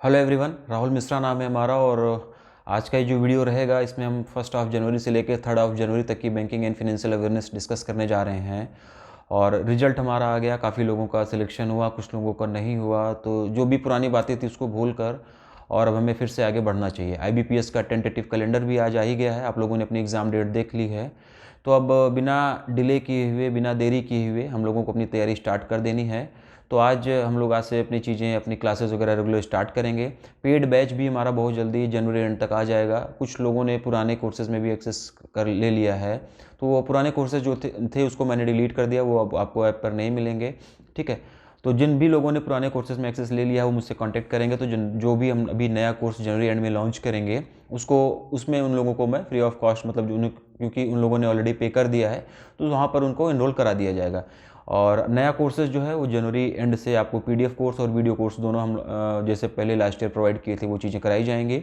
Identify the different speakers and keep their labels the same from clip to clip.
Speaker 1: Hello everyone, Rahul Mishra नाम है हमारा। और आज का ये जो वीडियो रहेगा इसमें हम 1 जनवरी से लेकर 3 जनवरी तक की banking and financial awareness discuss करने जा रहे हैं। और रिजल्ट हमारा आ गया, काफ़ी लोगों का सिलेक्शन हुआ, कुछ लोगों का नहीं हुआ। तो जो भी पुरानी बातें थी उसको भूल कर और अब हमें फिर से आगे बढ़ना चाहिए। IBPS का टेंटेटिव कैलेंडर भी आज आ ही गया है, आप लोगों ने अपनी एग्ज़ाम डेट देख ली है। तो अब बिना डिले किए हुए, बिना देरी किए हुए हम लोगों को अपनी तैयारी स्टार्ट कर देनी है। तो आज हम लोग आज से अपनी चीज़ें, अपनी क्लासेस वगैरह रेगुलर स्टार्ट करेंगे। पेड बैच भी हमारा बहुत जल्दी जनवरी एंड तक आ जाएगा। कुछ लोगों ने पुराने कोर्सेज़ में भी एक्सेस कर ले लिया है, तो वो पुराने कोर्सेज़ जो थे उसको मैंने डिलीट कर दिया, वो अब आपको ऐप पर नहीं मिलेंगे। ठीक है, तो जिन भी लोगों ने पुराने कोर्सेज़ में एक्सेस ले लिया है वो मुझसे कांटेक्ट करेंगे। तो जो भी हम अभी नया कोर्स जनवरी एंड में लॉन्च करेंगे उसमें उन लोगों को मैं फ्री ऑफ कॉस्ट, मतलब क्योंकि उन लोगों ने ऑलरेडी पे कर दिया है तो वहाँ पर उनको एनरोल करा दिया जाएगा। और नया कोर्सेज जो है वो जनवरी एंड से आपको PDF कोर्स और वीडियो कोर्स दोनों हम जैसे पहले लास्ट ईयर प्रोवाइड किए थे वो चीज़ें कराई जाएंगी।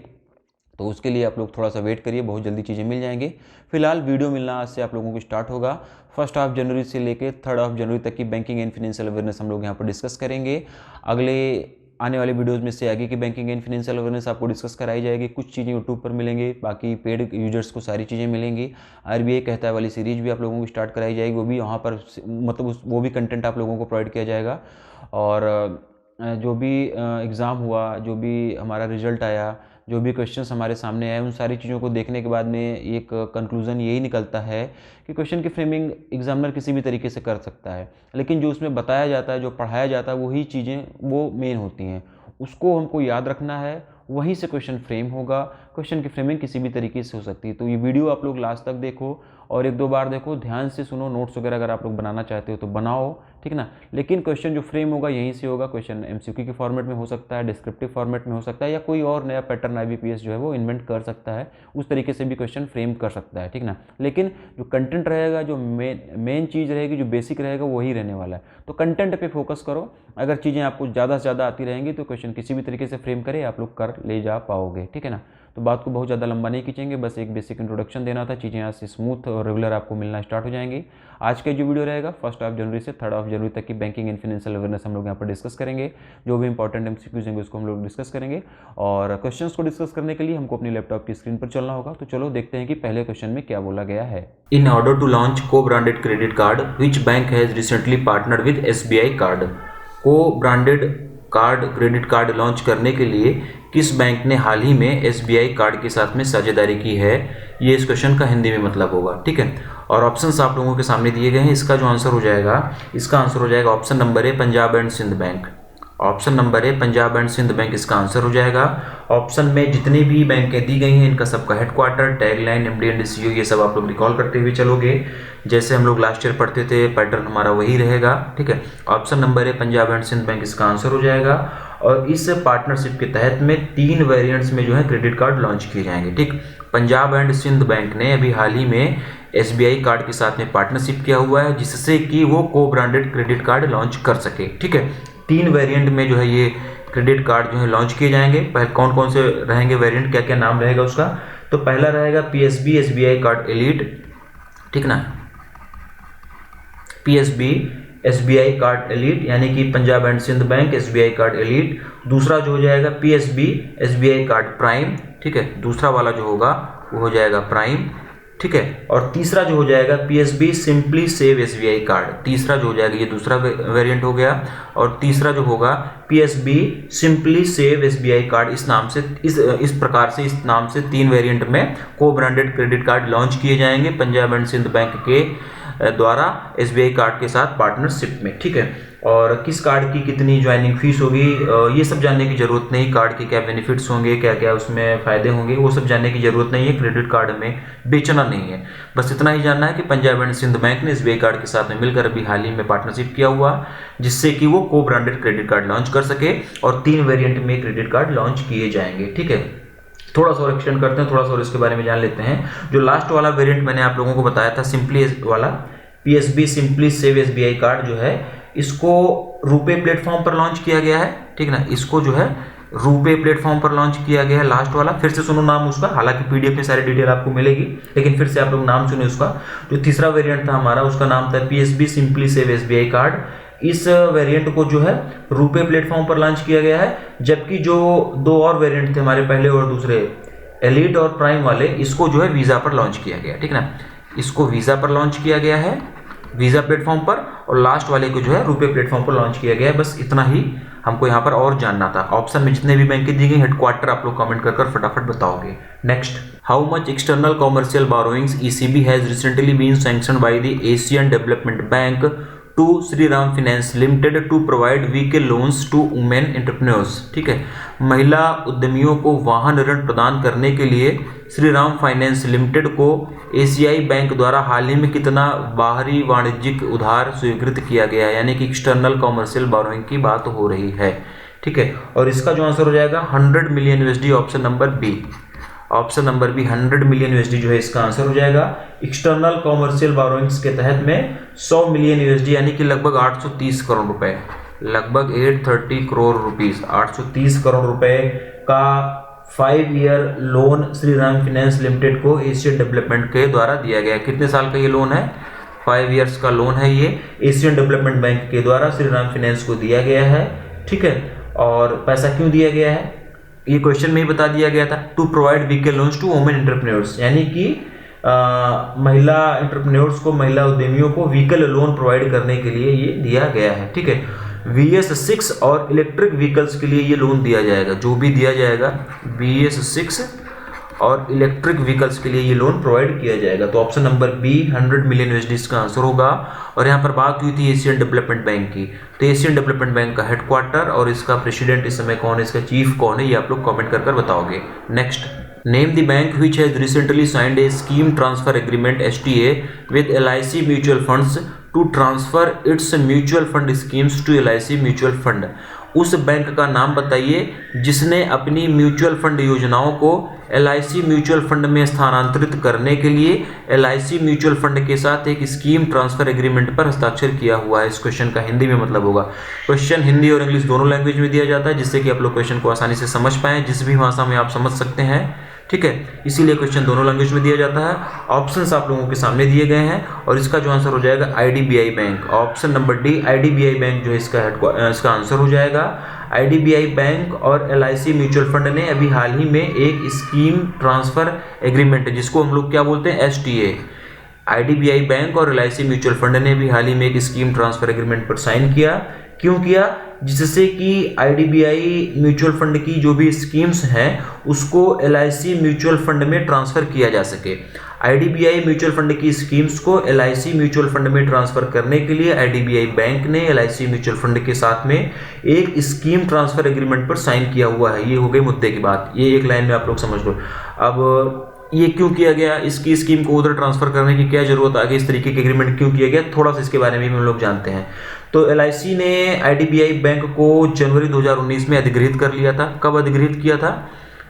Speaker 1: तो उसके लिए आप लोग थोड़ा सा वेट करिए, बहुत जल्दी चीज़ें मिल जाएंगी। फिलहाल वीडियो मिलना आज से आप लोगों को स्टार्ट होगा। 1 जनवरी से लेकर 3 जनवरी तक की बैंकिंग एंड फाइनेंशियल अवेयरनेस हम लोग यहाँ पर डिस्कस करेंगे। अगले आने वाले वीडियोस में से आगे की बैंकिंग एंड फाइनेंशियल अवेयरनेस आपको डिस्कस कराई जाएगी। कुछ चीज़ें यूट्यूब पर मिलेंगी, बाकी पेड यूजर्स को सारी चीज़ें मिलेंगी। RBI कहता है वाली सीरीज भी आप लोगों को स्टार्ट कराई जाएगी, वो भी वहाँ पर मतलब वो भी कंटेंट आप लोगों को प्रोवाइड किया जाएगा। और जो भी एग्ज़ाम हुआ, जो भी हमारा रिजल्ट आया, जो भी क्वेश्चंस हमारे सामने आए, उन सारी चीज़ों को देखने के बाद में एक कंक्लूज़न यही निकलता है कि क्वेश्चन की फ्रेमिंग एग्जामिनर किसी भी तरीके से कर सकता है, लेकिन जो उसमें बताया जाता है, जो पढ़ाया जाता है, वही चीज़ें वो मेन होती हैं। उसको हमको याद रखना है, वहीं से क्वेश्चन फ्रेम होगा। क्वेश्चन की फ्रेमिंग किसी भी तरीके से हो सकती है। तो ये वीडियो आप लोग लास्ट तक देखो और 1-2 बार देखो, ध्यान से सुनो। नोट्स वगैरह अगर आप लोग बनाना चाहते हो तो बनाओ, ठीक ना। लेकिन क्वेश्चन जो फ्रेम होगा यहीं से होगा। क्वेश्चन MCQ के फॉर्मेट में हो सकता है, डिस्क्रिप्टिव फॉर्मेट में हो सकता है, या कोई और नया पैटर्न IBPS जो है वो इन्वेंट कर सकता है, उस तरीके से भी क्वेश्चन फ्रेम कर सकता है, ठीक ना। लेकिन जो कंटेंट रहेगा, जो मेन चीज़ रहेगी, जो बेसिक रहेगा, वही रहने वाला है। तो कंटेंट पे फोकस करो। अगर चीज़ें आपको ज़्यादा से ज़्यादा आती रहेंगी तो क्वेश्चन किसी भी तरीके से फ्रेम करे आप लोग कर ले जा पाओगे, ठीक है ना। तो बात को बहुत ज़्यादा लंबा नहीं खींचेंगे, बस एक बेसिक इंट्रोडक्शन देना था। चीज़ें यहाँ से स्मूथ और रेगुलर आपको मिलना स्टार्ट हो जाएंगी। आज का जो वीडियो रहेगा 1 जनवरी से 3 जनवरी तक की बैंकिंग एंड फाइनेंशियल अवेयरनेस हम लोग यहाँ पर डिस्कस करेंगे। जो भी इंपॉर्टेंट MCQs होंगे उसको हम लोग डिस्कस करेंगे। और क्वेश्चंस को डिस्कस करने के लिए हमको अपनी लैपटॉप की स्क्रीन पर चलना होगा। तो चलो देखते हैं कि पहले क्वेश्चन में क्या बोला गया है।
Speaker 2: In order to launch co-branded credit card, which bank has recently partnered with SBI card? Co-branded card credit card launch करने के लिए किस बैंक ने हाल ही में SBI कार्ड के साथ में साझेदारी की है? ये इस क्वेश्चन का हिंदी में मतलब होगा, ठीक है। और ऑप्शंस आप लोगों के सामने दिए गए हैं। इसका जो आंसर हो जाएगा, इसका आंसर हो जाएगा option number A, Punjab and Sindh bank. Option number A, Punjab and Sindh bank इसका आंसर हो जाएगा। ऑप्शन में जितनी भी बैंकें दी गई हैं इनका सबका headquarter, tagline, MD and CEO, ये सब आप लोग रिकॉल करते हुए चलोगे। जैसे हम लोग लास्ट ईयर पढ़ते थे, पैटर्न हमारा वही रहेगा, ठीक है। Option number A, Punjab and Sindh bank इसका आंसर हो जाएगा। और इस पार्टनरशिप के तहत में 3 वेरिएंट्स में जो है क्रेडिट कार्ड लॉन्च किए जाएंगे, ठीक। पंजाब एंड सिंध बैंक ने अभी हाल ही में SBI कार्ड के साथ में पार्टनरशिप किया हुआ है, जिससे कि वो को ब्रांडेड क्रेडिट कार्ड लॉन्च कर सके, ठीक है। 3 वेरिएंट में जो है ये क्रेडिट कार्ड जो है लॉन्च किए जाएंगे। पहले कौन कौन से रहेंगे वेरिएंट, क्या क्या नाम रहेगा उसका? तो पहला रहेगा PSB SBI कार्ड एलीट, ठीक ना। PSB SBI कार्ड एलीट, यानी कि Punjab and Sindh bank SBI card elite. दूसरा जो हो जाएगा PSB SBI कार्ड प्राइम, ठीक है। दूसरा वाला जो होगा वो हो जाएगा प्राइम, ठीक है। और तीसरा जो हो जाएगा PSB simply save SBI card. तीसरा जो हो जाएगा ये दूसरा वेरिएंट हो गया। और तीसरा जो होगा PSB simply save SBI card. इस नाम से, इस प्रकार से, इस नाम से 3 वेरिएंट में को ब्रांडेड क्रेडिट कार्ड लॉन्च किए जाएंगे पंजाब एंड सिंध बैंक के द्वारा SBI कार्ड के साथ पार्टनरशिप में, ठीक है। और किस कार्ड की कितनी ज्वाइनिंग फीस होगी ये सब जानने की जरूरत नहीं। कार्ड के क्या बेनिफिट्स होंगे, क्या क्या उसमें फायदे होंगे, वो सब जानने की जरूरत नहीं है। क्रेडिट कार्ड में बेचना नहीं है, बस इतना ही जानना है कि पंजाब एंड सिंध बैंक ने SBI कार्ड के साथ में मिलकर अभी हाल ही में पार्टनरशिप किया हुआ, जिससे कि वो को ब्रांडेड क्रेडिट कार्ड लॉन्च कर सके। और 3 वेरिएंट में क्रेडिट कार्ड लॉन्च किए जाएंगे, ठीक है। थोड़ा सा और एक्सटेंड करते हैं, थोड़ा सा और इसके बारे में जान लेते हैं। जो लास्ट वाला वेरिएंट मैंने आप लोगों को बताया था, सिंपली वाला PSB simply save SBI card जो है, इसको रुपे प्लेटफॉर्म पर लॉन्च किया गया है, ठीक ना। इसको जो है रुपे प्लेटफॉर्म पर लॉन्च किया गया है लास्ट वाला। फिर से सुनो नाम उसका, हालांकि PDF में सारी डिटेल आपको मिलेगी, लेकिन फिर से आप लोग नाम सुने उसका। जो तीसरा वेरिएंट था हमारा, उसका नाम था PSB simply save SBI card. इस वेरिएंट को जो है रुपे प्लेटफॉर्म पर लॉन्च किया गया है, जबकि जो दो और वेरिएंट थे हमारे पहले और दूसरे, एलीट और प्राइम वाले, इसको जो है वीज़ा पर लॉन्च किया गया, ठीक है ना। इसको वीज़ा पर लॉन्च किया गया है, वीज़ा प्लेटफॉर्म पर, और लास्ट वाले को जो है रुपे प्लेटफॉर्म पर लॉन्च किया गया है। बस इतना ही हमको यहाँ पर और जानना था। ऑप्शन में जितने भी बैंकें दी गई, हेडक्वार्टर आप लोग कमेंट कर फटाफट बताओगे। Next, how much external commercial borrowings ECB has recently been sanctioned by the Asian development bank to Shriram Finance Limited to provide vehicle loans to women entrepreneurs, ठीक है। महिला उद्यमियों को वाहन ऋण प्रदान करने के लिए श्रीराम फाइनेंस लिमिटेड को एशियाई बैंक द्वारा हाल ही में कितना बाहरी वाणिज्यिक उधार स्वीकृत किया गया है, यानी कि एक्सटर्नल कॉमर्शियल बोरोइंग की बात हो रही है, ठीक है। और इसका जो आंसर हो जाएगा 100 million USD, option number B. Option number B 100 million USD जो है इसका आंसर हो जाएगा। एक्सटर्नल कॉमर्शियल बोरोइंग्स के तहत में 100 मिलियन यूएसडी यानी कि लगभग 830 करोड़ रुपए, लगभग 830 करोड़ रुपीस, 830 करोड़ रुपए का 5 year loan Shriram Finance limited को एशियन डेवलपमेंट के द्वारा दिया गया। कितने साल का ये लोन है? 5 ईयर्स का लोन है ये, एशियन डेवलपमेंट बैंक के द्वारा श्रीराम फाइनेंस को दिया गया है, ठीक है। और पैसा क्यों दिया गया है ये क्वेश्चन में ही बता दिया गया था। To provide vehicle loans to women entrepreneurs, यानी कि महिला एंटरप्रेन्योर्स को, महिला उद्यमियों को व्हीकल लोन प्रोवाइड करने के लिए ये दिया गया है, ठीक है। BS6 और इलेक्ट्रिक व्हीकल्स के लिए ये लोन दिया जाएगा, जो भी दिया जाएगा BS6 और इलेक्ट्रिक व्हीकल्स के लिए ये लोन प्रोवाइड किया जाएगा। तो option number B 100 million USD का आंसर होगा। और यहाँ पर बात हुई थी एशियन डेवलपमेंट बैंक की, तो एशियन डेवलपमेंट बैंक का हेडक्वार्टर और इसका प्रेसिडेंट इस समय कौन है, इसका चीफ कौन है, ये आप लोग कमेंट कर बताओगे। Next, name the bank which has recently signed a scheme transfer agreement STA with LIC mutual funds to transfer its mutual fund schemes to LIC mutual fund. उस बैंक का नाम बताइए जिसने अपनी म्यूचुअल फंड योजनाओं को LIC म्यूचुअल फंड में स्थानांतरित करने के लिए LIC म्यूचुअल फंड के साथ एक स्कीम ट्रांसफर एग्रीमेंट पर हस्ताक्षर किया हुआ है। इस क्वेश्चन का हिंदी में मतलब होगा, क्वेश्चन हिंदी और इंग्लिश दोनों लैंग्वेज में दिया जाता है, जिससे कि आप लोग क्वेश्चन को आसानी से समझ पाएं, जिस भी भाषा में आप समझ सकते हैं, ठीक है। इसीलिए क्वेश्चन दोनों लैंग्वेज में दिया जाता है। ऑप्शंस आप लोगों के सामने दिए गए हैं और इसका जो आंसर हो जाएगा IDBI bank, option number D IDBI bank जो है इसका आंसर हो जाएगा। IDBI बैंक और LIC म्यूचुअल फंड ने अभी हाल ही में एक स्कीम ट्रांसफर एग्रीमेंट, जिसको हम लोग क्या बोलते हैं, STA, IDBI बैंक और LIC म्यूचुअल फंड ने भी हाल ही में एक स्कीम ट्रांसफर एग्रीमेंट पर साइन किया। क्यों किया? जिससे कि IDBI म्यूचुअल फंड की जो भी स्कीम्स हैं उसको LIC म्यूचुअल फंड में ट्रांसफर किया जा सके। IDBI म्यूचुअल फंड की स्कीम्स को LIC म्यूचुअल फंड में ट्रांसफर करने के लिए IDBI बैंक ने LIC म्यूचुअल फंड के साथ में एक स्कीम ट्रांसफर एग्रीमेंट पर साइन किया हुआ है। ये हो गई मुद्दे की बात, ये एक लाइन में आप लोग समझ लो। अब ये क्यों किया गया, इसकी स्कीम को उधर ट्रांसफर करने की क्या जरूरत आ गई, इस तरीके के एग्रीमेंट क्यों किया गया, थोड़ा सा इसके बारे में भी हम लोग जानते हैं। तो LIC ने IDBI बैंक को जनवरी 2019 में अधिग्रहित कर लिया था। कब अधिग्रहित किया था?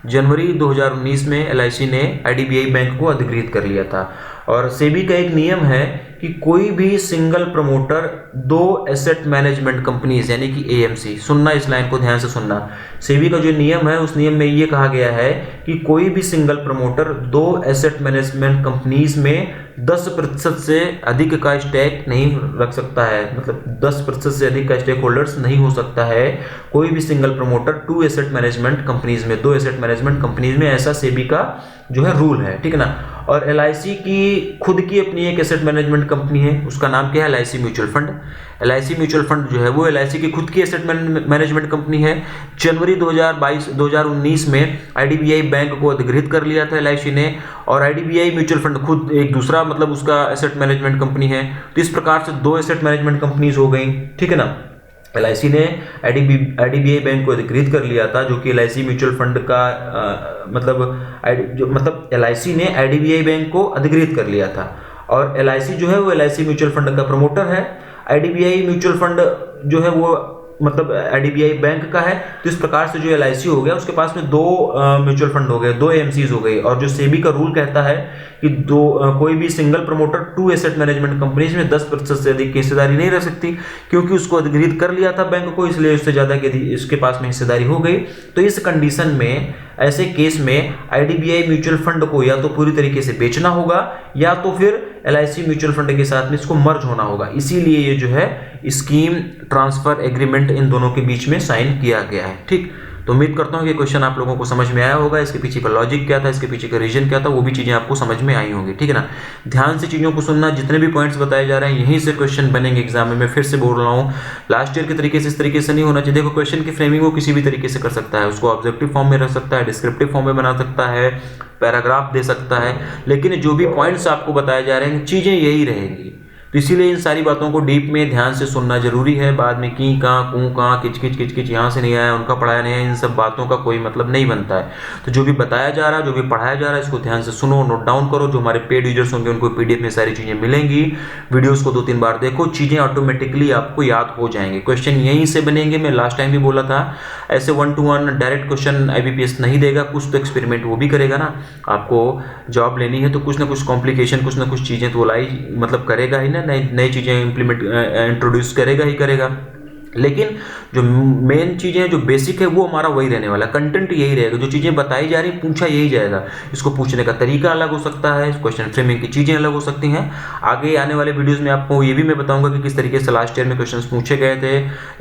Speaker 2: जनवरी 2019 में LIC ने IDBI बैंक को अधिग्रहित कर लिया था। और सेबी का एक नियम है कि कोई भी single promoter 2 asset management companies यानी कि AMC, सुनना इस लाइन को ध्यान से सुनना, सेबी का जो नियम है उस नियम में ये कहा गया है कि कोई भी single promoter 2 asset management companies में 10% से अधिक का स्टेक नहीं रख सकता है, मतलब 10% से अधिक का स्टेक होल्डर्स नहीं हो सकता है कोई भी single promoter 2 asset management companies में, 2 एसेट मैनेजमेंट कंपनीज में, ऐसा सेबी का जो है रूल है, ठीक है ना। और LIC की खुद की अपनी एक एसेट मैनेजमेंट कंपनी है, उसका नाम क्या है, LIC mutual fund. LIC mutual fund जो है वो LIC की खुद की एसेट मैनेजमेंट कंपनी है। जनवरी 2019 में IDBI बैंक को अधिग्रहित कर लिया था LIC ने, और IDBI म्यूचुअल फंड खुद एक दूसरा मतलब उसका एसेट मैनेजमेंट कंपनी है। तो इस प्रकार से 2 एसेट मैनेजमेंट कंपनीज हो गई, ठीक है ना। LIC ने IDBI बैंक को अधिग्रहित कर लिया था, जो कि LIC म्यूचुअल फंड का मतलब LIC ने IDBI बैंक को अधिग्रहित कर लिया था। और LIC जो है वो LIC म्यूचुअल फंड का प्रमोटर है। IDBI म्यूचुअल फंड जो है वो मतलब IDBI बैंक का है। तो इस प्रकार से जो LIC हो गया उसके पास में 2 म्यूचुअल फंड हो गए, 2 AMCs हो गई। और जो सेबी का रूल कहता है कि कोई भी single promoter 2 asset management companies में 10% से अधिक की हिस्सेदारी नहीं रख सकती, क्योंकि उसको अधिग्रहित कर लिया था बैंक को, इसलिए उससे ज़्यादा की इसके पास में हिस्सेदारी हो गई। तो इस कंडीशन में ऐसे केस में IDBI म्यूचुअल फंड को या तो पूरी तरीके से बेचना होगा या तो फिर LIC म्यूचुअल फंड के साथ में इसको मर्ज होना होगा। इसीलिए ये जो है स्कीम ट्रांसफर एग्रीमेंट इन दोनों के बीच में साइन किया गया है। ठीक, तो उम्मीद करता हूँ कि क्वेश्चन आप लोगों को समझ में आया होगा, इसके पीछे का लॉजिक क्या था, इसके पीछे का रीजन क्या था, वो भी चीज़ें आपको समझ में आई होंगी। ठीक है ना, ध्यान से चीज़ों को सुनना, जितने भी पॉइंट्स बताए जा रहे हैं यहीं से क्वेश्चन बनेंगे एग्जाम में। मैं फिर से बोल रहा हूँ, लास्ट ईयर के तरीके से इस तरीके से नहीं होना चाहिए। देखो क्वेश्चन की फ्रेमिंग वो किसी भी तरीके से कर सकता है, उसको ऑब्जेक्टिव फॉर्म में रख सकता है, डिस्क्रिप्टिव फॉर्म में बना सकता है, पैराग्राफ दे सकता है, लेकिन जो भी पॉइंट्स आपको बताए जा रहे हैं चीज़ें यही रहेंगी। तो इसीलिए इन सारी बातों को डीप में ध्यान से सुनना जरूरी है। बाद में की कहाँ कूँ कहाँ किच किच यहाँ से नहीं आया, उनका पढ़ाया नहीं है, इन सब बातों का कोई मतलब नहीं बनता है। तो जो भी बताया जा रहा है, जो भी पढ़ाया जा रहा है, इसको ध्यान से सुनो, नोट डाउन करो। जो हमारे पेड यूजर्स होंगे उनको PDF में सारी चीज़ें मिलेंगी। वीडियोस को 2-3 बार देखो, चीज़ें ऑटोमेटिकली आपको याद हो जाएंगे। क्वेश्चन यहीं से बनेंगे। मैं लास्ट टाइम भी बोला था, ऐसे 1-to-1 डायरेक्ट क्वेश्चन IBPS नहीं देगा, कुछ तो एक्सपेरिमेंट वो भी करेगा ना। आपको जॉब लेनी है तो कुछ ना कुछ कॉम्प्लिकेशन, कुछ ना कुछ चीज़ें तो लाई मतलब करेगा ही ना, नई चीज़ें इंट्रोड्यूस करेगा ही करेगा। लेकिन जो मेन चीज़ें हैं, जो बेसिक है, वो हमारा वही रहने वाला, कंटेंट यही रहेगा। जो चीज़ें बताई जा रही पूछा यही जाएगा। इसको पूछने का तरीका अलग हो सकता है, क्वेश्चन फ्रेमिंग की चीज़ें अलग हो सकती हैं। आगे आने वाले वीडियोस में आपको ये भी मैं बताऊंगा कि किस तरीके से लास्ट ईयर में क्वेश्चन पूछे गए थे।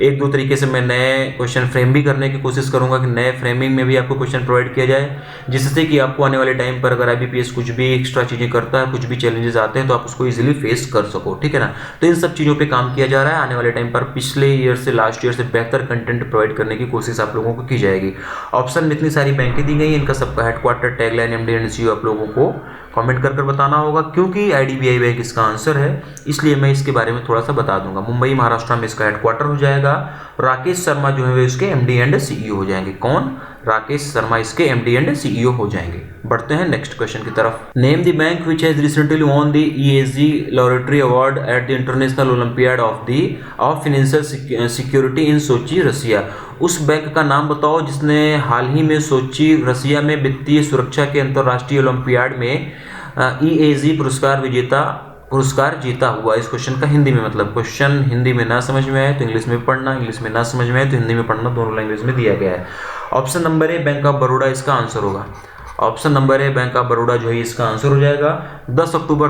Speaker 2: 1-2 तरीके से मैं नए क्वेश्चन फ्रेम भी करने की कोशिश करूंगा कि नए फ्रेमिंग में भी आपको क्वेश्चन प्रोवाइड किया जाए, जिससे कि आपको आने वाले टाइम पर अगर IBPS कुछ भी एक्स्ट्रा चीज़ें करता है, कुछ भी चैलेंजेस आते हैं, तो आप उसको ईजिली फेस कर सको। ठीक है ना, तो इन सब चीज़ों पर काम किया जा रहा है। आने वाले टाइम पर पिछले ईयर से लास्ट ईयर से बेहतर कंटेंट प्रोवाइड करने की कोशिश आप लोगों को की जाएगी। ऑप्शन में इतनी सारी बैंकें दी गई हैं, इनका सबका headquarter, tagline, MD and CEO आप लोगों को कमेंट कर बताना होगा। क्योंकि IDBI बैंक इसका आंसर है, इसलिए मैं इसके बारे में थोड़ा सा बता दूंगा। मुंबई महाराष्ट्र में इसका हेडक्वार्टर हो जाएगा। राकेश शर्मा जो है इसके MD एंड CEO हो जाएंगे। कौन? राकेश शर्मा इसके MD एंड CEO हो जाएंगे। बढ़ते हैं नेक्स्ट क्वेश्चन की तरफ। Name the bank which has recently won the EAZ laureate award at the international olympiad of financial security in Sochi, Russia. उस बैंक का नाम बताओ जिसने हाल ही में सोची, रसिया में वित्तीय सुरक्षा के अंतर्राष्ट्रीय ओलंपियाड में EAZ पुरस्कार जीता हुआ। इस क्वेश्चन का हिंदी में मतलब, क्वेश्चन हिंदी में ना समझ में आए तो इंग्लिश में पढ़ना, इंग्लिश में ना समझ में आए तो हिंदी में पढ़ना, दोनों लैंग्वेज में दिया गया है। Option number A bank of Baroda इसका आंसर होगा। Option number A bank of Baroda जो है इसका आंसर हो जाएगा। 10 अक्टूबर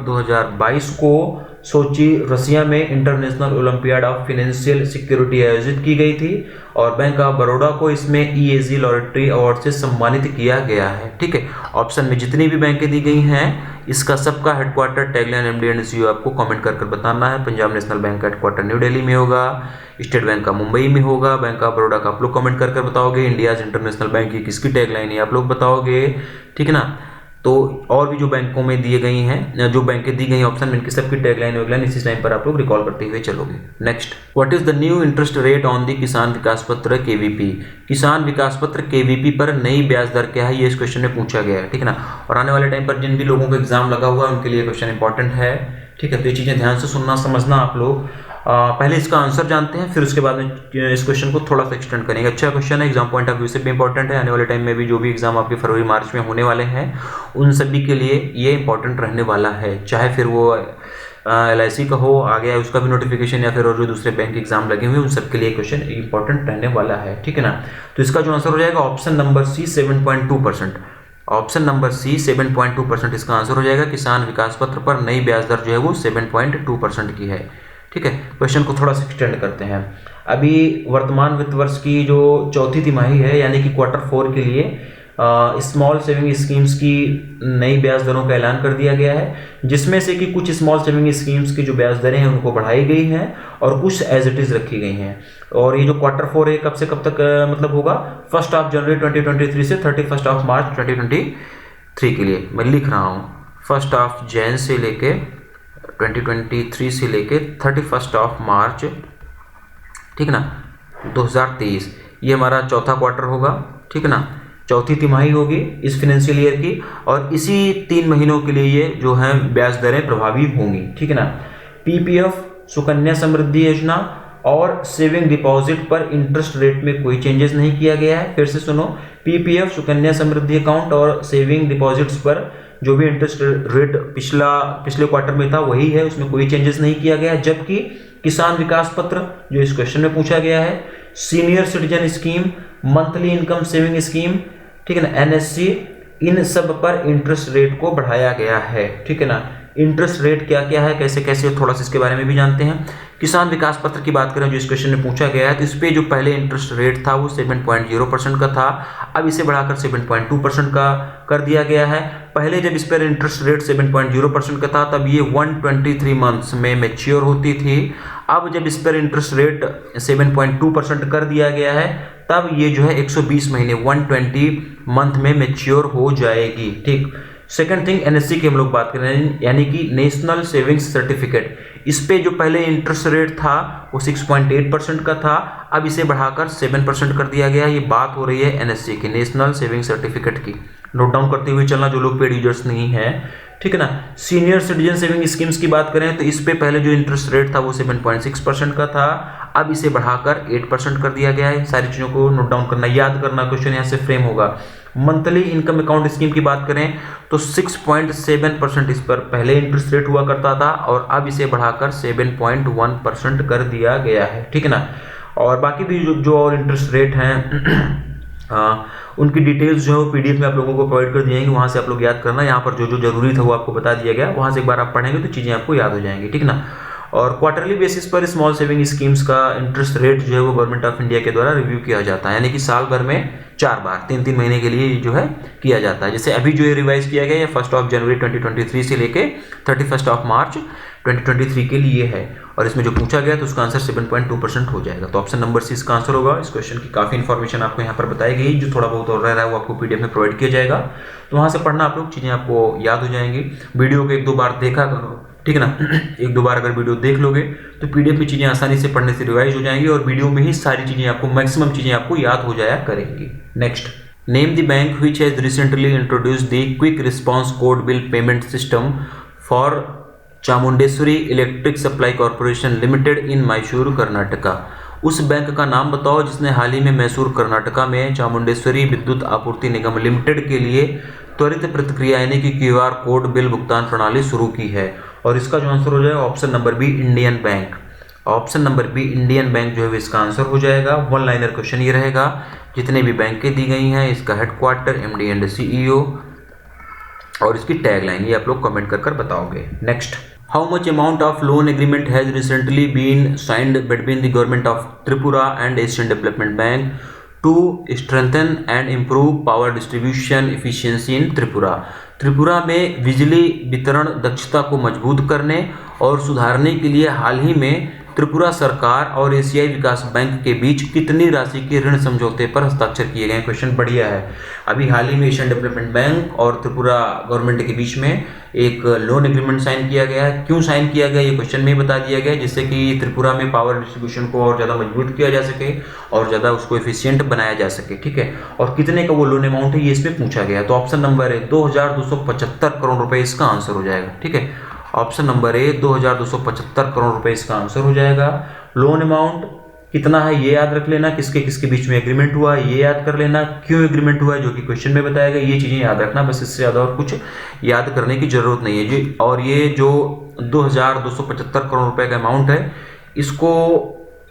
Speaker 2: 2022 को सोची, रसिया में international olympiad of financial security आयोजित की गई थी और बैंक ऑफ बड़ौदा को इसमें EAZ लॉरेटरी अवार्ड से सम्मानित किया गया है। ठीक है, ऑप्शन में जितनी भी बैंकें दी गई हैं, इसका सबका headquarter, tagline, MD and CEO आपको कमेंट कर बताना है। पंजाब नेशनल बैंक का हेडक्वार्टर न्यू दिल्ली में होगा, स्टेट बैंक का मुंबई में होगा, बैंक ऑफ बड़ौदा का आप लोग कमेंट कर बताओगे। इंडियाज इंटरनेशनल बैंक की किसकी टैगलाइन है आप लोग बताओगे। ठीक है ना, तो और भी जो बैंकों में दिए गई हैं, जो बैंकें दी गई ऑप्शन में, इनकी सबकी टैगलाइन वैगलाइन इसी टाइम पर आप लोग रिकॉल करते हुए चलोगे। Next, what is the new interest rate on the किसान विकास पत्र KVP। किसान विकास पत्र KVP पर नई ब्याज दर क्या है, ये इस क्वेश्चन में पूछा गया है। ठीक है ना, और आने वाले टाइम पर जिन भी लोगों को एग्जाम लगा हुआ है उनके लिए क्वेश्चन इंपॉर्टेंट है। ठीक है, तो ये चीज़ें ध्यान से सुनना समझना आप लोग। पहले इसका आंसर जानते हैं, फिर उसके बाद में इस क्वेश्चन को थोड़ा सा एक्सटेंड करेंगे। अच्छा क्वेश्चन है, एग्जाम पॉइंट ऑफ व्यू से भी इंपॉर्टेंट है। आने वाले टाइम में भी जो भी एग्जाम आपके फरवरी मार्च में होने वाले हैं, उन सभी के लिए ये इंपॉर्टेंट रहने वाला है। चाहे फिर वो LIC का हो, आ गया है उसका भी नोटिफिकेशन, या फिर और जो दूसरे बैंक एग्जाम लगे हुए उन सब के लिए क्वेश्चन इंपॉर्टेंट रहने वाला है। ठीक है ना, तो इसका जो आंसर हो जाएगा option number C 7.2%। Option number C 7.2% इसका आंसर हो जाएगा। किसान विकास पत्र पर नई ब्याज दर जो है वो 7.2% की है। ठीक है, क्वेश्चन को थोड़ा सा एक्सटेंड करते हैं। अभी वर्तमान वित्त वर्ष की जो चौथी तिमाही है, यानी कि Q4 के लिए स्मॉल सेविंग स्कीम्स की नई ब्याज दरों का ऐलान कर दिया गया है, जिसमें से कि कुछ स्मॉल सेविंग स्कीम्स की जो ब्याज दरें हैं उनको बढ़ाई गई हैं और कुछ एज इट इज़ रखी गई हैं। और ये जो Q4 है कब से कब तक मतलब होगा, 1 जनवरी 2023 से 31 मार्च 2023 के लिए मैं लिख रहा हूँ। 1 जैन से लेके 2023 से लेके 31 मार्च, ठीक ना, 2023, ये हमारा चौथा क्वार्टर होगा। ठीक है ना, चौथी तिमाही होगी इस फाइनेंशियल ईयर की, और इसी 3 महीनों के लिए ये जो है ब्याज दरें प्रभावी होंगी। ठीक है ना, PPF सुकन्या समृद्धि योजना और सेविंग डिपॉजिट पर इंटरेस्ट रेट में कोई चेंजेस नहीं किया गया है। फिर से सुनो, PPF सुकन्या समृद्धि अकाउंट और सेविंग डिपॉजिट्स पर जो भी इंटरेस्ट रेट पिछले क्वार्टर में था वही है, उसमें कोई चेंजेस नहीं किया गया। जबकि किसान विकास पत्र जो इस क्वेश्चन में पूछा गया है, senior citizen scheme, monthly income saving scheme, ठीक है ना, एनएससी, इन सब पर इंटरेस्ट रेट को बढ़ाया गया है, ठीक है ना। इंटरेस्ट रेट क्या क्या है, कैसे कैसे, थोड़ा सा इसके बारे में भी जानते हैं। किसान विकास पत्र की बात करें जो इस क्वेश्चन में पूछा गया है, तो इस पे जो पहले इंटरेस्ट रेट था वो 7.0% का था, अब इसे बढ़ाकर 7.2% का कर दिया गया है। पहले जब इस पर इंटरेस्ट रेट 7.0% का था तब ये 123 मंथ्स में मैच्योर होती थी। अब जब इस पर इंटरेस्ट रेट 7.2% कर दिया गया है तब ये जो है 120 महीने 120 मंथ में मैच्योर हो जाएगी, ठीक। सेकंड थिंग, एनएससी की हम लोग बात कर रहे हैं, यानी कि नेशनल सेविंग्स सर्टिफिकेट। इस पे जो पहले इंटरेस्ट रेट था वो 6.8% का था, अब इसे बढ़ाकर 7% कर दिया गया। ये बात हो रही है एनएससी की, नेशनल सेविंग सर्टिफिकेट की। नोट डाउन करते हुए चलना जो लोग पेड यूजर्स नहीं है, ठीक है ना। सीनियर सिटीजन सेविंग स्कीम्स की बात करें तो इस पे पहले जो इंटरेस्ट रेट था वो 7.6% का था, अब इसे बढ़ाकर 8% कर दिया गया है। सारी चीज़ों को नोट डाउन करना, याद करना, क्वेश्चन यहाँ से फ्रेम होगा। मंथली इनकम अकाउंट स्कीम की बात करें तो 6.7% इस पर पहले इंटरेस्ट रेट हुआ करता था और अब इसे बढ़ाकर 7.1% कर दिया गया है, ठीक है ना। और बाकी भी जो और इंटरेस्ट रेट हैं उनकी डिटेल्स जो है वो पीडीएफ में आप लोगों को प्रोवाइड कर दी जाएंगी, वहाँ से आप लोग याद करना। यहाँ पर जो जो जरूरी था वो आपको बता दिया गया, वहाँ से एक बार आप पढ़ेंगे तो चीज़ें आपको याद हो जाएंगी, ठीक ना। और क्वार्टरली बेसिस पर स्मॉल सेविंग स्कीम्स का इंटरेस्ट रेट जो है वो गवर्नमेंट ऑफ इंडिया के द्वारा रिव्यू किया जाता है, यानी कि साल भर में 4 बार 3-3 महीने के लिए जो है किया जाता है। जैसे अभी जो ये रिवाइज किया गया है 1 जनवरी 2023 से लेके 31 मार्च 2023 के लिए है, और इसमें जो पूछा गया तो उसका आंसर 7.2% हो जाएगा। तो ऑप्शन नंबर सी इसका आंसर होगा। इस क्वेश्चन की काफ़ी इन्फॉर्मेशन आपको यहाँ पर बताई गई, जो थोड़ा बहुत और रह रहा है वो आपको पीडीएफ में प्रोवाइड किया जाएगा, तो वहाँ से पढ़ना आप लोग, चीज़ें आपको याद हो जाएंगी। वीडियो को 1-2 बार देखा करो, ठीक है ना। 1-2 बार अगर वीडियो देख लोगे तो पीडीएफ में चीज़ें आसानी से पढ़ने से रिवाइज हो जाएंगी और वीडियो में ही सारी चीज़ें आपको, मैक्सिमम चीज़ें आपको याद हो जाया करेंगी। Next, name the bank which has recently introduced the quick response code bill payment system for Chamundeshwari electric supply corporation limited in Mysore Karnataka. उस बैंक का नाम बताओ जिसने हाल ही में मैसूर कर्नाटका में चामुंडेश्वरी विद्युत आपूर्ति निगम लिमिटेड के लिए त्वरित प्रतिक्रिया यानी कि क्यूआर कोड बिल भुगतान प्रणाली शुरू की है। और इसका जो आंसर हो जाएगा option number B, Indian Bank. Option number B, Indian Bank जो है इसका आंसर हो जाएगा। 1 लाइनर क्वेश्चन ये रहेगा, जितने भी बैंकें दी गई हैं इसका हेडक्वार्टर, एमडी एंड सीईओ और इसकी टैगलाइन, ये आप लोग कमेंट कर बताओगे। Next, how much amount of loan agreement has recently been signed between the government of Tripura and Asian development bank to strengthen and improve power distribution efficiency in Tripura. Tripura में बिजली वितरण दक्षता को मजबूत करने और सुधारने के लिए हाल ही में त्रिपुरा सरकार और एशियाई विकास बैंक के बीच कितनी राशि के ऋण समझौते पर हस्ताक्षर किए गए? क्वेश्चन बढ़िया है। अभी हाल ही में एशियन डेवलपमेंट बैंक और त्रिपुरा गवर्नमेंट के बीच में एक लोन एग्रीमेंट साइन किया गया है। क्यों साइन किया गया ये क्वेश्चन में बता दिया गया है, जिससे कि त्रिपुरा में पावर डिस्ट्रीब्यूशन को और ज़्यादा मजबूत किया जा सके और ज़्यादा उसको एफिशिएंट बनाया जा सके, ठीक है। और कितने का वो लोन अमाउंट है ये इसमें पूछा गया है। तो ऑप्शन नंबर है 2275 करोड़ रुपए इसका आंसर हो जाएगा, ठीक है। ऑप्शन नंबर ए 2275 करोड़ रुपए इसका आंसर हो जाएगा। लोन अमाउंट कितना है ये याद रख लेना, किसके किसके बीच में एग्रीमेंट हुआ है ये याद कर लेना, क्यों एग्रीमेंट हुआ है जो कि क्वेश्चन में बताया गया, ये चीज़ें याद रखना, बस इससे ज़्यादा और कुछ याद करने की ज़रूरत नहीं है जी। और ये जो 2275 करोड़ रुपए का अमाउंट है इसको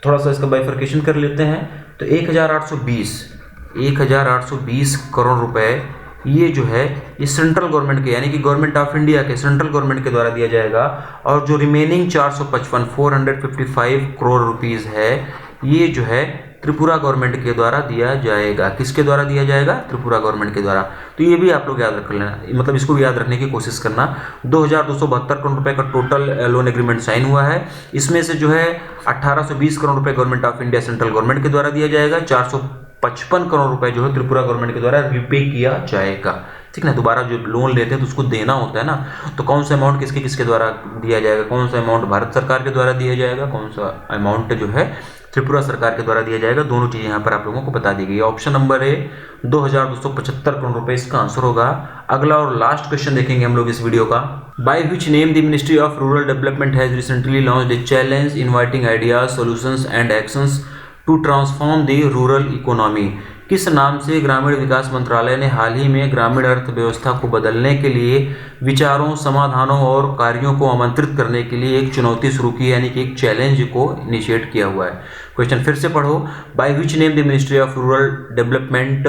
Speaker 2: थोड़ा सा इसका बाइफर्केशन कर लेते हैं। तो 1820 करोड़ रुपए ये जो है ये सेंट्रल गवर्नमेंट के यानी कि गवर्नमेंट ऑफ इंडिया के सेंट्रल गवर्नमेंट के द्वारा दिया जाएगा। और जो रिमेनिंग 455 करोड़ रुपीस है ये जो है त्रिपुरा गवर्नमेंट के द्वारा दिया जाएगा। किसके द्वारा दिया जाएगा? त्रिपुरा गवर्नमेंट के द्वारा। तो ये भी आप लोग याद रख लेना, मतलब इसको भी याद रखने की कोशिश करना। 2272 करोड़ रुपए का टोटल लोन एग्रीमेंट साइन हुआ है। इसमें से जो है 1820 करोड़ रुपए government of India central government के द्वारा दिया जाएगा। 455 करोड़ रुपए जो है त्रिपुरा गवर्नमेंट के द्वारा रिपे किया जाएगा, ठीक ना। दोबारा जो लोन लेते हैं तो उसको देना होता है ना, तो कौन सा अमाउंट किसके किसके द्वारा दिया जाएगा, कौन सा अमाउंट भारत सरकार के द्वारा दिया जाएगा, कौन सा अमाउंट जो है त्रिपुरा सरकार के द्वारा दिया जाएगा, दोनों चीजें यहाँ पर आप लोगों को बता दी गई। ऑप्शन नंबर ए 2275 करोड़ रुपए इसका आंसर होगा। अगला और लास्ट क्वेश्चन देखेंगे हम लोग इस वीडियो का। By which name the Ministry of Rural Development has recently launched a challenge inviting ideas, solutions and actions to transform the rural economy. किस नाम से ग्रामीण विकास मंत्रालय ने हाल ही में ग्रामीण अर्थव्यवस्था को बदलने के लिए विचारों, समाधानों और कार्यों को आमंत्रित करने के लिए एक चुनौती शुरू की, यानी कि एक चैलेंज को इनिशिएट किया हुआ है। क्वेश्चन फिर से पढ़ो। By which name the Ministry of Rural development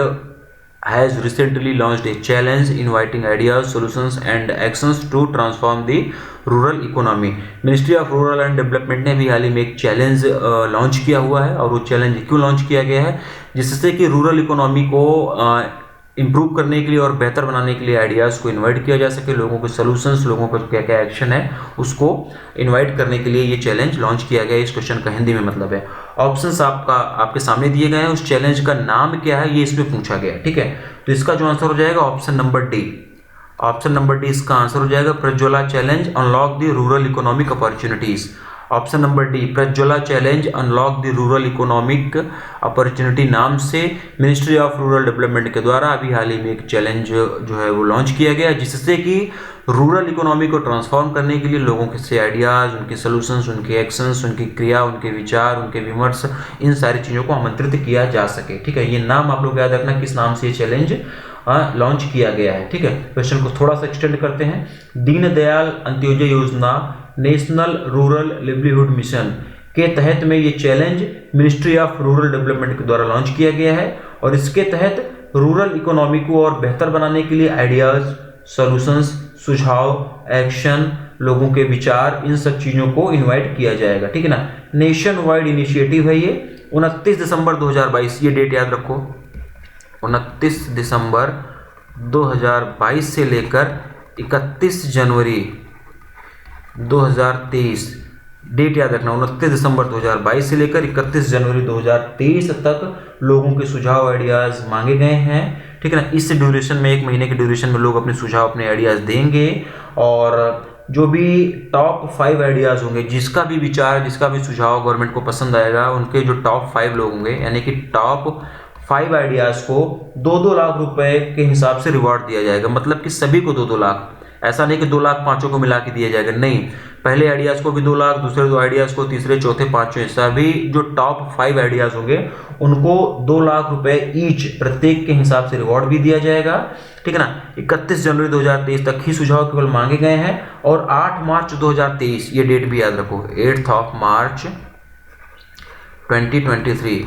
Speaker 2: has recently launched a challenge inviting ideas, solutions and actions to transform the rural economy। Ministry of rural and development ने भी हाल ही में एक चैलेंज लॉन्च किया हुआ है, और वो चैलेंज क्यों लॉन्च किया गया है, जिससे कि रूरल इकोनॉमी को इम्प्रूव करने के लिए और बेहतर बनाने के लिए आइडियाज़ को इनवाइट किया जा सके, लोगों के सोल्यूशंस, लोगों का क्या क्या एक्शन है उसको इनवाइट करने के लिए ये चैलेंज लॉन्च किया गया है। इस क्वेश्चन का हिंदी में मतलब है। ऑप्शंस आपके सामने दिए गए हैं, उस चैलेंज का नाम क्या है ये इसमें पूछा गया है, ठीक है। तो इसका जो आंसर हो जाएगा option number D. Option number D इसका आंसर हो जाएगा, Prajwala challenge unlock the rural economic opportunities. Option number D, Prajwala challenge unlock the rural economic opportunity नाम से मिनिस्ट्री ऑफ रूरल डेवलपमेंट के द्वारा अभी हाल ही में एक चैलेंज जो है वो लॉन्च किया गया, जिससे कि रूरल इकोनॉमी को ट्रांसफॉर्म करने के लिए लोगों के से आइडियाज़, उनके सोल्यूशंस, उनके एक्शंस, उनकी क्रिया, उनके विचार, उनके विमर्श, इन सारी चीज़ों को आमंत्रित किया जा सके, ठीक है। ये नाम आप लोग याद रखना, किस नाम से ये चैलेंज लॉन्च किया गया है, ठीक है। क्वेश्चन को थोड़ा सा एक्सटेंड करते हैं। दीनदयाल अंत्योदय योजना, नेशनल रूरल लिवलीहुड मिशन के तहत में ये challenge ministry of Rural development के द्वारा लॉन्च किया गया है, और इसके तहत रूरल इकोनॉमी को और बेहतर बनाने के लिए आइडियाज़, सॉल्यूशंस, सुझाव, एक्शन, लोगों के विचार, इन सब चीज़ों को इनवाइट किया जाएगा, ठीक है ना। नेशन वाइड इनिशिएटिव है ये। 29 दिसंबर 2022, ये डेट याद रखो, 29 दिसंबर 2022 से लेकर 31 जनवरी 2023, डेट याद रखना, 29 दिसंबर 2022 से लेकर 31 जनवरी 2023 तक लोगों के सुझाव, आइडियाज़ मांगे गए हैं, ठीक है ना। इस ड्यूरेशन में, 1 महीने के ड्यूरेशन में लोग अपने सुझाव, अपने आइडियाज़ देंगे, और जो भी टॉप 5 आइडियाज़ होंगे, जिसका भी विचार, जिसका भी सुझाव गवर्नमेंट को पसंद आएगा, उनके जो टॉप 5 लोग होंगे, यानी कि टॉप 5 आइडियाज़ को 2-2 लाख रुपए के हिसाब से रिवॉर्ड दिया जाएगा। मतलब कि सभी को 2-2 लाख, ऐसा नहीं कि 2 लाख पाँचों को मिला के दिया जाएगा, नहीं। पहले आइडियाज़ को भी 2 लाख, दूसरे 2 आइडियाज़ को, तीसरे, चौथे, पाँचवें, सभी जो टॉप 5 आइडियाज़ होंगे उनको 2 लाख रुपए ईच प्रत्येक के हिसाब से रिवॉर्ड भी दिया जाएगा, ठीक है ना। 31 जनवरी 2023 तक ही सुझाव केवल मांगे गए हैं, और 8 मार्च 2023, ये डेट भी याद रखो, 8 मार्च 2023,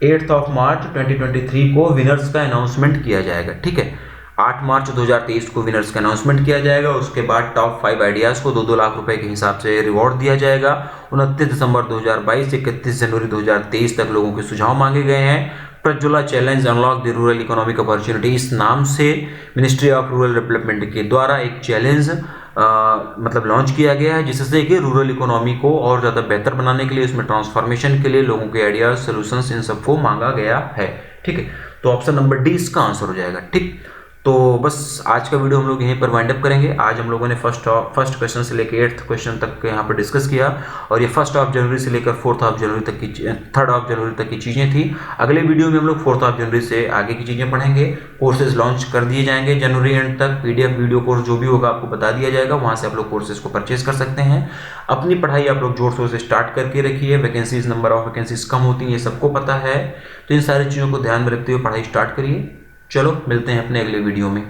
Speaker 2: 8 मार्च 2023 को विनर्स का अनाउंसमेंट किया जाएगा, ठीक है। 8 मार्च 2023 को विनर्स का अनाउंसमेंट किया जाएगा। उसके बाद टॉप 5 आइडियाज़ को 2-2 लाख रुपए के हिसाब से रिवॉर्ड दिया जाएगा। 29 दिसंबर 2022 से 31 जनवरी 2023 तक लोगों के सुझाव मांगे गए हैं। Prajwala challenge unlock the rural economic opportunity, इस नाम से मिनिस्ट्री ऑफ रूरल डेवलपमेंट के द्वारा एक चैलेंज मतलब लॉन्च किया गया है, जिससे कि रूरल इकोनॉमी को और ज़्यादा बेहतर बनाने के लिए, उसमें ट्रांसफॉर्मेशन के लिए लोगों के आइडियाज, सोल्यूशंस, इन सबको मांगा गया है, ठीक है। तो ऑप्शन नंबर डी इसका आंसर हो जाएगा, ठीक। तो बस आज का वीडियो हम लोग यहीं पर वाइंड अप करेंगे। आज हम लोगों ने फर्स्ट क्वेश्चन से लेकर 8th क्वेश्चन तक यहाँ पर डिस्कस किया, और ये 1 जनवरी से लेकर 4 जनवरी तक की 3 जनवरी तक की चीज़ें थी। अगले वीडियो में हम लोग 4 जनवरी से आगे की चीज़ें पढ़ेंगे। कोर्सेज लॉन्च कर दिए जाएंगे जनवरी एंड तक, PDF वीडियो कोर्स जो भी होगा आपको बता दिया जाएगा, वहाँ से आप लोग कोर्सेज को परचेज कर सकते हैं। अपनी पढ़ाई आप लोग जोर शोर से स्टार्ट करके रखिए। वैकेंसीज, नंबर ऑफ वैकेंसीज कम होती हैं, ये सबको पता है, तो इन सारी चीज़ों को ध्यान में रखते हुए पढ़ाई स्टार्ट करिए। चलो मिलते हैं अपने अगले वीडियो में।